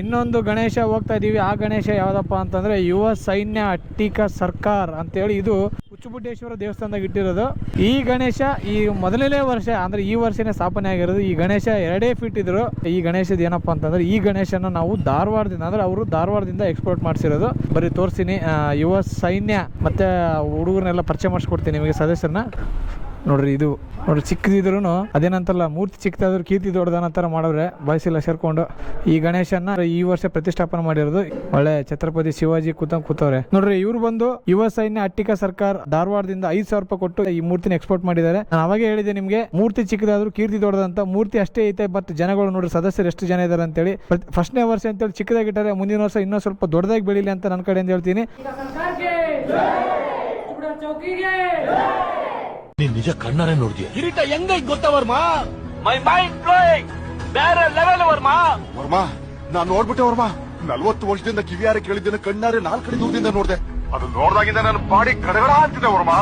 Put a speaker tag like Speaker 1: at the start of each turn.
Speaker 1: ಇನ್ನೊಂದು ಗಣೇಶ ಹೋಗ್ತಾ ಇದೀವಿ. ಆ ಗಣೇಶ ಯಾವ್ದಪ್ಪ ಅಂತಂದ್ರೆ ಯುವ ಸೈನ್ಯ ಅಟ್ಟಿಕ ಸರ್ಕಾರ್ ಅಂತೇಳಿ, ಇದು ಹುಚ್ಚುಬುಡ್ಡೇಶ್ವರ ದೇವಸ್ಥಾನದಾಗ ಇಟ್ಟಿರೋದು. ಈ ಗಣೇಶ ಈ ಮೊದಲನೇ ವರ್ಷ ಅಂದ್ರೆ ಈ ವರ್ಷನೇ ಸ್ಥಾಪನೆ ಆಗಿರೋದು. ಈ ಗಣೇಶ 2 ಫೀಟ್ ಇದ್ರು. ಈ ಗಣೇಶದ ಏನಪ್ಪಾ ಅಂತಂದ್ರೆ ಈ ಗಣೇಶನ ನಾವು ಧಾರವಾಡದಿಂದ ಅಂದ್ರೆ ಅವರು ಧಾರವಾಡದಿಂದ ಎಕ್ಸ್ಪೋರ್ಟ್ ಮಾಡಿಸಿರೋದು. ಬರೀ ತೋರಿಸ್ತೀನಿ. ಯುವ ಸೈನ್ಯ ಮತ್ತೆ ಹುಡುಗರನ್ನೆಲ್ಲ ಪರಿಚಯ ಮಾಡಿಸ್ಕೊಡ್ತೀನಿ ನಿಮಗೆ ಸದಸ್ಯರನ್ನ. ನೋಡ್ರಿ, ಇದು ನೋಡ್ರಿ, ಚಿಕ್ಕದಿದ್ರು ಅದೇನಂತಲ್ಲ, ಮೂರ್ತಿ ಚಿಕ್ಕದಾದ್ರು ಕೀರ್ತಿ ದೊಡ್ಡದನ್ನಂತರ ಮಾಡೋರೆ ಬಾಯ್ಸಿಲ್ಲ ಸೇರ್ಕೊಂಡು. ಈ ಗಣೇಶನ ಈ ವರ್ಷ ಪ್ರತಿಷ್ಠಾಪನೆ ಮಾಡಿರೋದು. ಒಳ್ಳೆ ಛತ್ರಪತಿ ಶಿವಾಜಿ ಕೂತವ್ರೆ ನೋಡ್ರಿ. ಇವ್ರು ಬಂದು ಯುವ ಸೈನ್ಯ ಅಟ್ಟಿಕ ಸರ್ಕಾರ ಧಾರವಾಡದಿಂದ 5,000 ರೂಪಾಯಿ ಕೊಟ್ಟು ಈ ಮೂರ್ತಿನ ಎಕ್ಸ್ಪೋರ್ಟ್ ಮಾಡಿದ್ದಾರೆ. ನಾನು ಅವಾಗೇ ಹೇಳಿದೆ ನಿಮ್ಗೆ, ಮೂರ್ತಿ ಚಿಕ್ಕದಾದ್ರು ಕೀರ್ತಿ ದೊಡ್ಡದಂತ. ಮೂರ್ತಿ ಅಷ್ಟೇ ಐತೆ, ಬಟ್ ಜನಗಳು ನೋಡ್ರಿ ಸದಸ್ಯರು ಎಷ್ಟು ಜನ ಇದಾರೆ ಅಂತೇಳಿ. ಫಸ್ಟ್ನೇ ವರ್ಷ ಅಂತೇಳಿ ಚಿಕ್ಕದಾಗಿಟ್ಟಾರೆ, ಮುಂದಿನ ವರ್ಷ ಇನ್ನೂ ಸ್ವಲ್ಪ ದೊಡ್ಡದಾಗಿ ಬೆಳೀಲಿ ಅಂತ ನನ್ನ ಕಡೆಯಿಂದ ಹೇಳ್ತೀನಿ.
Speaker 2: ನೀನ್ ನಿಜ ಕಣ್ಣಾರೆ ನೋಡ್ತೀಯ. ಕಿರೀಟ ಹೆಂಗೈತ್ ಗೊತ್ತಾ ವರ್ಮಾ? ಮೈ ಮೈಂಡ್ ಬ್ಲೋಯಿಂಗ್, ಬೇರೆ ಲೆವೆಲ್ ವರ್ಮಾ.
Speaker 3: ವರ್ಮಾ, ನಾನ್ ನೋಡ್ಬಿಟ್ಟೆ ವರ್ಮಾ. 40 ವರ್ಷದಿಂದ ಕಿವಿಯಾರೆ ಕೇಳಿದ್ದೇನೆ, ಕಣ್ಣಾರೆ 4 ಕಡೆ ದೂರದಿಂದ ನೋಡ್ದೆ. ಅದು ನೋಡ್ದಾಗಿಂದ ನನ್ನ ಬಾಡಿ ಗಡಗಡ ಅಂತಿದೆ ವರ್ಮಾ.